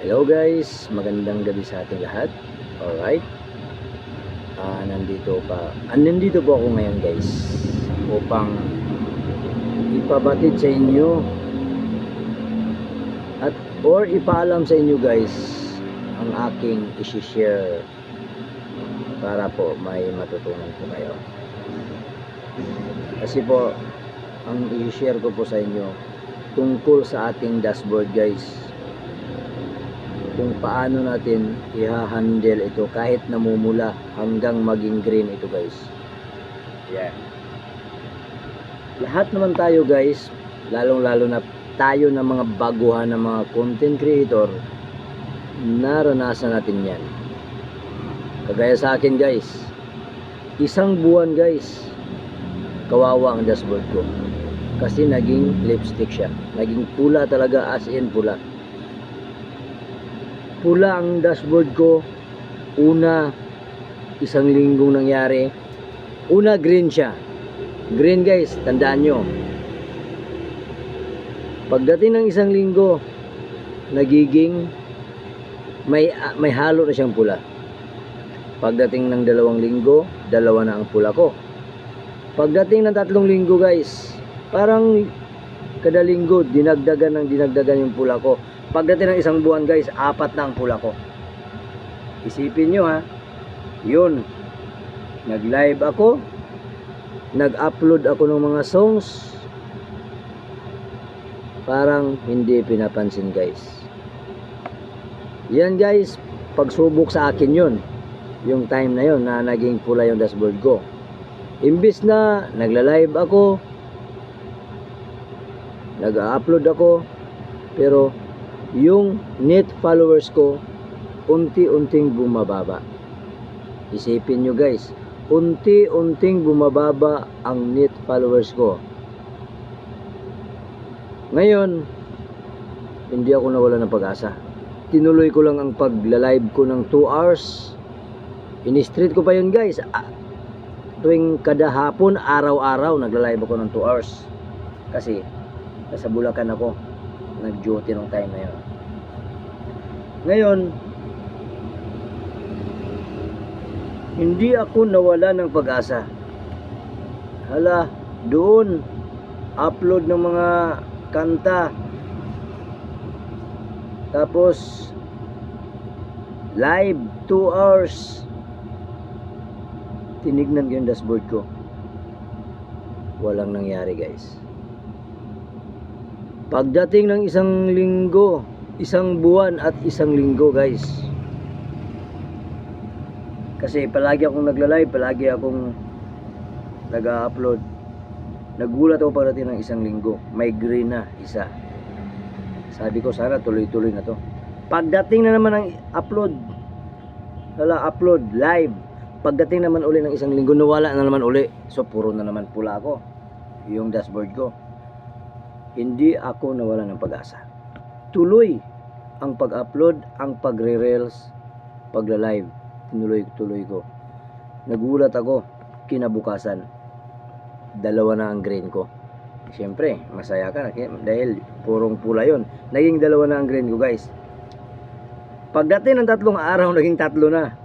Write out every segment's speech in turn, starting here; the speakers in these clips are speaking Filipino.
Hello guys, magandang gabi sa ating lahat. Alright, nandito po ako ngayon guys upang ipabatid sa inyo or ipaalam sa inyo guys ang aking isi-share para po may matutunan po kayo. Kasi po ang isi-share ko po sa inyo tungkol sa ating dashboard guys, kung paano natin i-handle ito kahit namumula hanggang maging green ito guys. Yan. Lahat naman tayo guys, lalong-lalo na tayo na mga baguhan na mga content creator, naranasan natin yan. Kagaya sa akin guys, isang buwan guys, kawawa ang dashboard ko. Kasi naging lipstick siya. Naging pula talaga, as in pula. Pula ang dashboard ko. Una, isang linggong nangyari. Una, green siya. Green guys, tandaan nyo. Pagdating ng isang linggo, nagiging may halo na siyang pula. Pagdating ng 2 linggo, 2 na ang pula ko. Pagdating ng 3 linggo guys, parang kada linggo dinagdagan yung pula ko. Pagdating ng 1 buwan guys, 4 na ang pula ko. Isipin nyo ha, yun, nag-live ako, nag-upload ako ng mga songs, parang hindi pinapansin guys. Yan guys, pagsubok sa akin yun, yung time na yun na naging pula yung dashboard ko. Imbis na nagla-live ako, nag-upload ako, pero yung net followers ko unti-unting bumababa. Isipin nyo guys, unti-unting bumababa ang net followers ko. Ngayon, hindi ako nawala ng pag-asa. Tinuloy ko lang ang pagla-live ko ng 2 hours. In-street ko pa yun guys. Tuwing kada hapon, araw-araw nagla-live ako ng 2 hours. Kasi nasa Bulacan ako, nag-duty nung time na yun. Ngayon, hindi ako nawala ng pag-asa. Hala, doon upload ng mga kanta, tapos live 2 hours. Tinignan ko yung dashboard ko, walang nangyari guys. Pagdating ng 1 linggo, 1 buwan at 1 linggo guys, kasi palagi akong nagla-live, palagi akong nag-upload, nagulat ako pagdating ng 1 linggo, may green na isa. Sabi ko sana tuloy-tuloy na to. Pagdating na naman ng upload, upload live, pagdating naman uli ng 1 linggo, nawala na naman uli. So puro na naman pula ako yung dashboard ko. Hindi ako nawala ng pag-asa. Tuloy ang pag-upload, ang pagre-reels, pagla-live. Tinuloy ko. Nagulat ako, kinabukasan, 2 na ang green ko. Siyempre, masaya ka dahil purong pula yon. Naging 2 na ang green ko guys. Pagdating ng 3 araw, naging 3 na.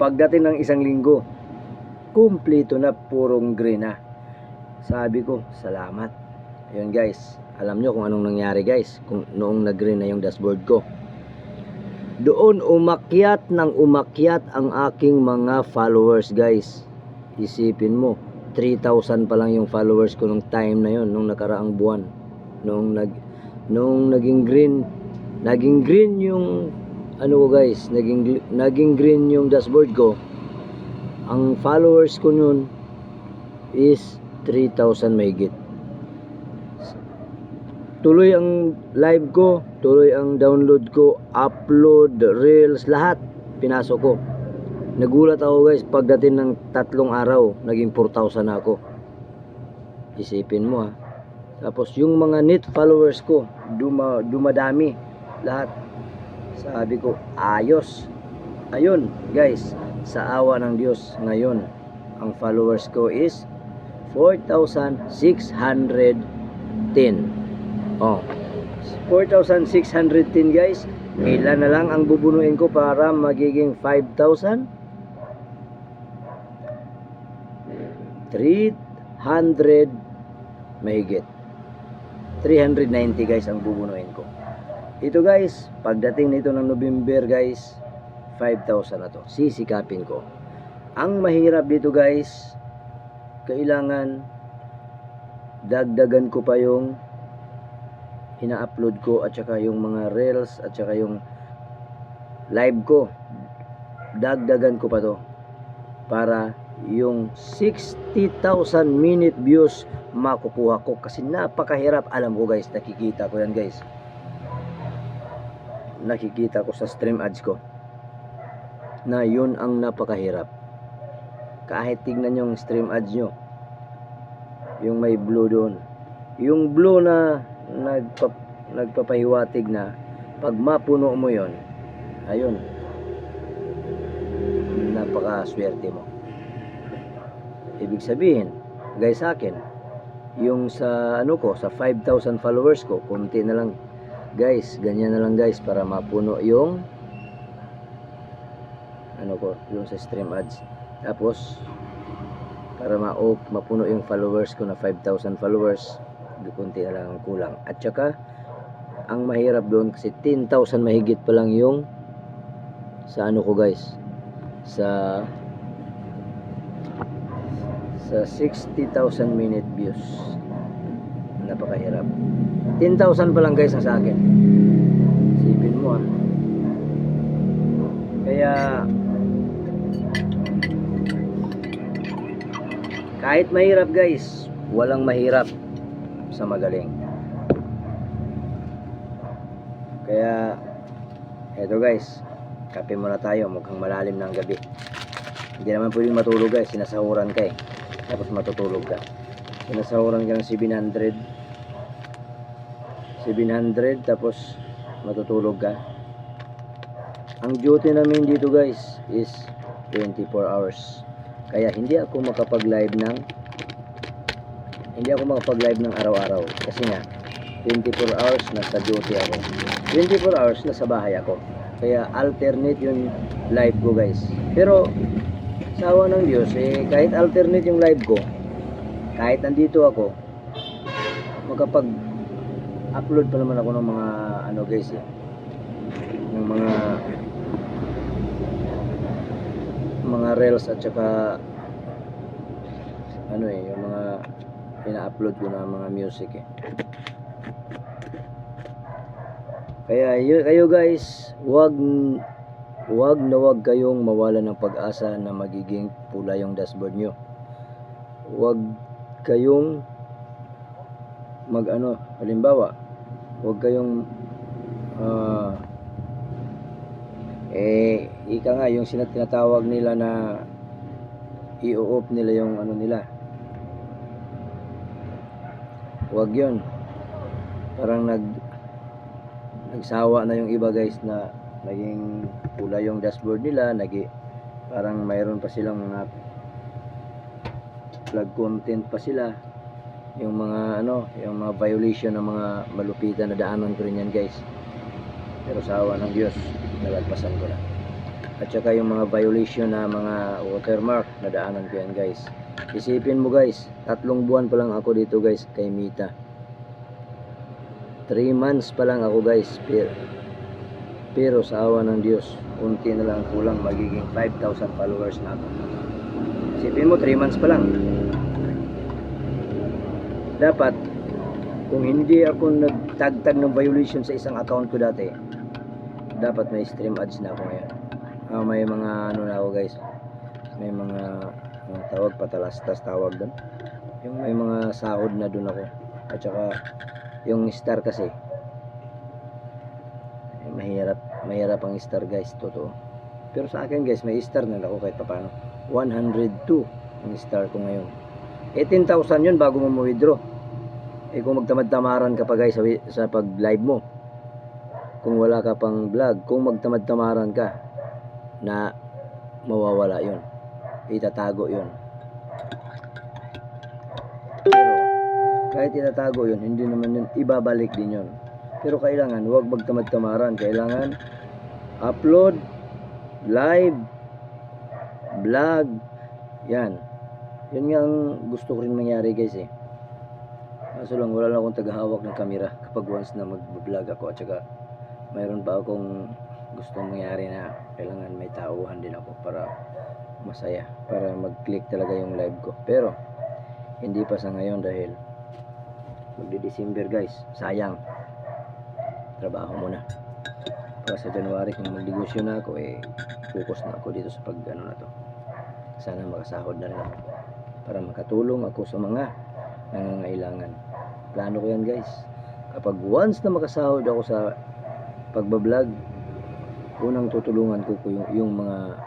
Pagdating ng 1 linggo, kumpleto na, purong green na. Sabi ko, salamat. Ayun guys, alam nyo kung anong nangyari guys, kung noong nag-green na yung dashboard ko. Doon umakyat ang aking mga followers guys. Isipin mo, 3,000 pa lang yung followers ko nung time na yon, nung nakaraang buwan. Nung naging green yung ano ko guys, naging green yung dashboard ko. Ang followers ko nun is 3,000 mahigit. Tuloy ang live ko, tuloy ang download ko, upload, reels, lahat pinasok ko. Nagulat ako guys, pagdating ng 3 araw, naging 4,000 na ako. Isipin mo ha. Tapos yung mga net followers ko, dumadami lahat. Sabi ko, ayos. Ayun guys, sa awa ng Diyos, ngayon ang followers ko is 4,610. Oh, 4,610 guys. Ilan na lang ang bubunuin ko para magiging 5,000? 300 mahigit. 390 guys ang bubunuin ko. Ito guys, pagdating nito ng November guys, 5,000 na to. Sisikapin ko. Ang mahirap dito guys, kailangan dagdagan ko pa yung ina-upload ko at saka yung mga reels at saka yung live ko. Dagdagan ko pa to para yung 60,000 minute views makukuha ko, kasi napakahirap. Alam ko guys, nakikita ko yan guys, nakikita ko sa stream ads ko na yun ang napakahirap. Kahit tignan yung stream ads nyo, yung may blue doon, yung blue na nagpapahiwatig na pag mapuno mo yon, ayun, napakaswerte mo. Ibig sabihin guys, sa akin yung sa ano ko, sa 5,000 followers ko, konti na lang guys, ganyan na lang guys para mapuno yung ano ko, yung sa stream ads. Tapos para mapuno yung followers ko na 5,000 followers, konti na lang ang kulang. At saka ang mahirap doon kasi 10,000 mahigit pa lang yung sa ano ko guys, sa 60,000 minute views. Napakahirap. 10,000 pa lang guys ang sa akin. Isipin mo Kaya kahit mahirap guys, walang mahirap sa magaling. Kaya eto guys, kape muna tayo, mukhang malalim na ang gabi. Hindi naman pwedeng matulog guys, sinasahuran ka tapos matutulog ka. Sinasahuran ka ng 700 tapos matutulog ka. Ang duty namin dito guys is 24 hours. Kaya hindi ako makapag-live ng araw-araw kasi nga 24 hours nasa duty ako. 24 hours nasa bahay ako. Kaya alternate yung live ko guys. Pero sa awa ng Diyos, kahit alternate yung live ko, kahit nandito ako, makapag-upload pa naman ako ng mga ano guys, ng mga reels at saka ano yung mga ina-upload ko na mga music Kaya kayo guys, wag kayong mawalan ng pag-asa na magiging pula yung dashboard nyo. Wag kayong halimbawa, wag kayong ika nga yung tinatawag nila na i-off nila yung ano nila. Wag yun. Parang nagsawa na yung iba guys na naging pula yung dashboard nila, parang mayroon pa silang mga flag content pa sila, yung mga yung mga violation ng mga malupitan na daanan ko rin yan guys. Pero sa awa ng Diyos, nalagpasan ko na. At saka yung mga violation na mga watermark, na daanan ko yan guys. Isipin mo guys, 3 buwan pa lang ako dito guys kay Mita. 3 months pa lang ako guys, pero sa awa ng Diyos, unti na lang kulang, magiging 5,000 followers na ako. Isipin mo, 3 months pa lang. Dapat, kung hindi ako nagtagtag ng violation sa isang account ko dati, dapat may stream ads na ako ngayon. May mga na ako guys, may mga tawag, patalastas tawag doon. Yung may mga sahod na doon ako. At saka yung star kasi, mahirap ang star guys, totoo. Pero sa akin guys, may star na ako kahit paano. 102 ang star ko ngayon. 18,000 yun bago mo ma-withdraw. Kung magtamad-tamaran ka pa guys sa pag-live mo, kung wala ka pang vlog, kung magtamad-tamaran ka, na mawawala yun, itatago yun. Pero kahit itatago yun, hindi naman yun ibabalik din yun. Pero kailangan huwag magtamad-tamaran. Kailangan upload, live, vlog. Yan. Yun nga ang gusto ko rin mangyari guys eh. Kaso lang wala lang akong tagahawak ng camera kapag once na mag-vlog ako, at saka mayroon pa akong gustong mangyari na kailangan may tauhan din ako para masaya, para mag-click talaga yung live ko. Pero hindi pa sa ngayon dahil magdi-December guys, sayang, trabaho muna. Para sa January kung mag-negosyo na ako eh, focus na ako dito sa pag ano na to. Sana makasahod na rin ako para makatulong ako sa mga nangangailangan. Plano ko yan guys. Kapag once na makasahod ako sa pagbablog, unang tutulungan ko yung mga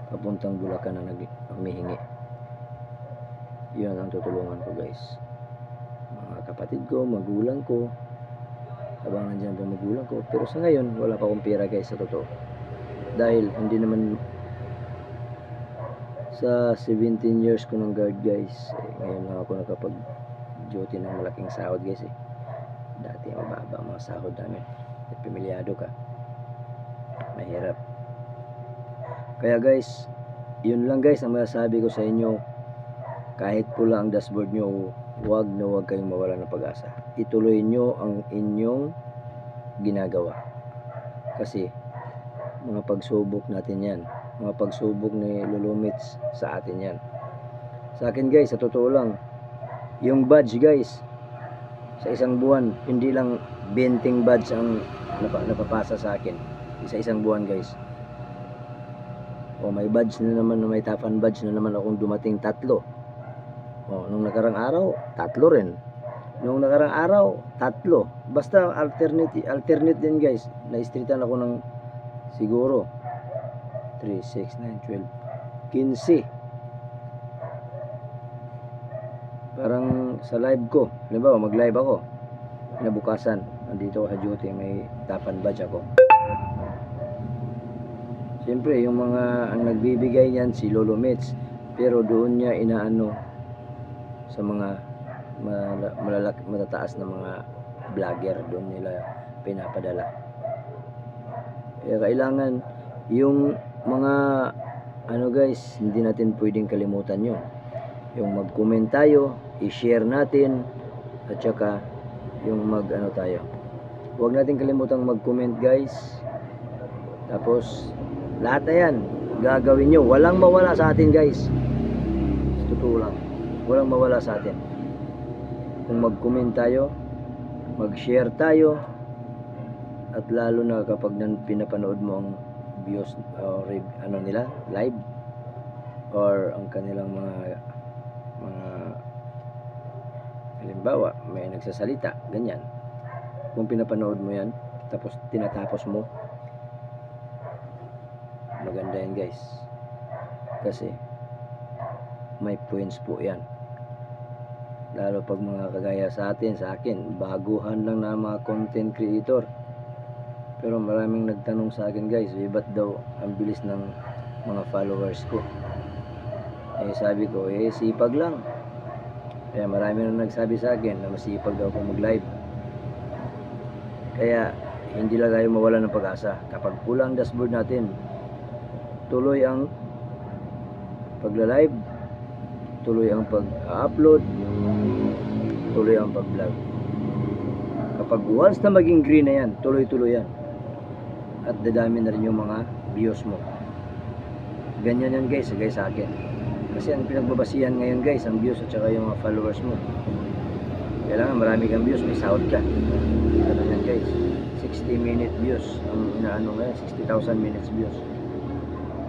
papuntang Bulacan na humihingi. Yun ang tutulungan ko guys. Mga kapatid ko, magulang ko, habang nandiyan pa magulang ko. Pero sa ngayon wala pa akong pera guys, sa totoo. Dahil hindi naman sa 17 years ko ng guard guys, ngayon lang ako nakapag duty ng malaking sahod guys eh. Dati mababa ang mga sahod namin at pamilyado ka, mahirap. Kaya guys, yun lang guys ang masasabi ko sa inyo. Kahit pula ang dashboard nyo, huwag na huwag kayong mawala ng pag-asa. Ituloy nyo ang inyong ginagawa, kasi mga pagsubok natin yan, mga pagsubok ni Lulumits sa atin yan. Sa akin guys, sa totoo lang, yung badge guys, sa isang buwan, hindi lang 20 badge ang napapasa sa akin sa isang buwan guys. O may badge na naman, may Tafan badge na naman akong dumating 3. O nung nakarang araw 3 rin, nung nakarang araw 3. Basta alternate din guys. Na-streetan ako ng siguro 3, 6, 9, 12, 15. Parang sa live ko, halimbawa mag-live ako, kinabukasan nandito ako sa duty, may Tafan badge ako. Siyempre yung mga ang nagbibigay niyan si Lulumits, pero doon niya inaano sa mga matataas na mga vlogger, doon nila pinapadala. Kaya kailangan yung mga ano guys, hindi natin pwedeng kalimutan yun. Yung mag-comment tayo, i-share natin, at saka yung mag-ano tayo. Huwag natin kalimutang mag-comment guys. Tapos lahat na yan gagawin nyo, walang mawala sa atin guys. Totoo lang, walang mawala sa atin kung mag-comment tayo, mag-share tayo, at lalo na kapag pinapanood mo ang views or ano nila, live, or ang kanilang mga halimbawa may nagsasalita, ganyan. Kung pinapanood mo yan, tapos tinatapos mo, maganda yan guys, kasi may points po yan. Lalo pag mga kagaya sa akin, baguhan lang na mga content creator. Pero maraming nagtanong sa akin guys, ba't daw ang bilis ng mga followers ko? Eh sabi ko, sipag lang. Kaya marami na nagsabi sa akin na masipag daw ako mag-live. Kaya hindi lang tayo mawala ng pag-asa. Kapag kulang dashboard natin, tuloy ang pagla-live, tuloy ang pag-upload, tuloy ang pag-vlog. Kapag once na maging green na yan, tuloy-tuloy yan. At dadami na rin yung mga views mo. Ganyan yan guys sa akin. Kasi ang pinagbabasihan ngayon guys, ang views at saka yung mga followers mo. Kailangan marami kang views, may sahod ka. Ganun yan guys. 60-minute views ang inaano ngayon, 60,000 minutes views.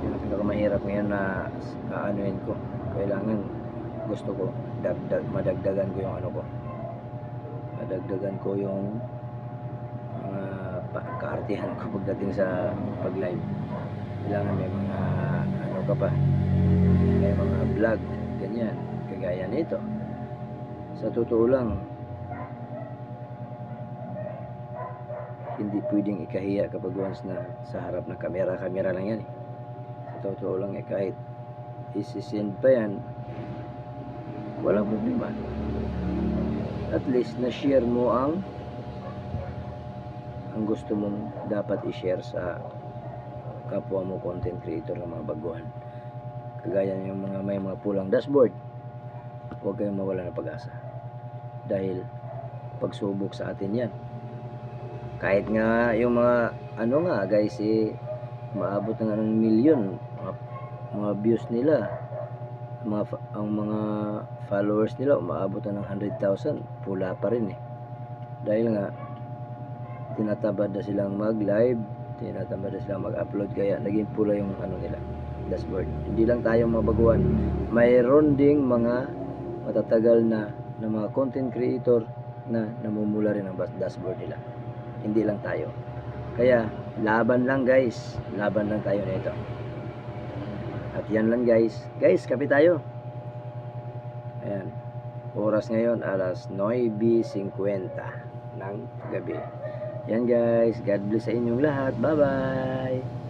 Yun ang pinakamahirap ngayon na aanuhin ko. Kailangan, gusto ko madagdagan ko yung ano ko, madagdagan ko yung kaartihan ko pagdating sa pag-live. Kailangan may mga ano ka pa, may mga vlog, ganyan, kagaya nito. Sa totoo lang, hindi pwedeng ikahiya kapag once na sa harap ng kamera lang yan eh. Sa totoo lang kahit isisend pa yan, walang problema. At least na-share mo ang ang gusto mong dapat i-share sa kapwa mo content creator ng mga baguhan. Kagaya yung mga may mga pulang dashboard, huwag kayong mawala ng pag-asa. Dahil pagsubok sa atin yan. Kahit nga yung mga ano nga guys, maabot ng anong milyon, mga views nila, ang mga followers nila umaabot na ng 100,000, pula pa rin dahil nga tinatamad na silang mag-live, tinatamad na silang mag-upload, kaya naging pula yung ano nila, dashboard. Hindi lang tayo mga baguhan, mayroon ding mga matatagal na mga content creator na namumula rin ang dashboard nila. Hindi lang tayo. Kaya laban lang guys, laban lang tayo nito. At yan lang guys, kape tayo. Ayan, oras ngayon alas 9:50 ng gabi. Yan guys, God bless sa inyong lahat. Bye bye.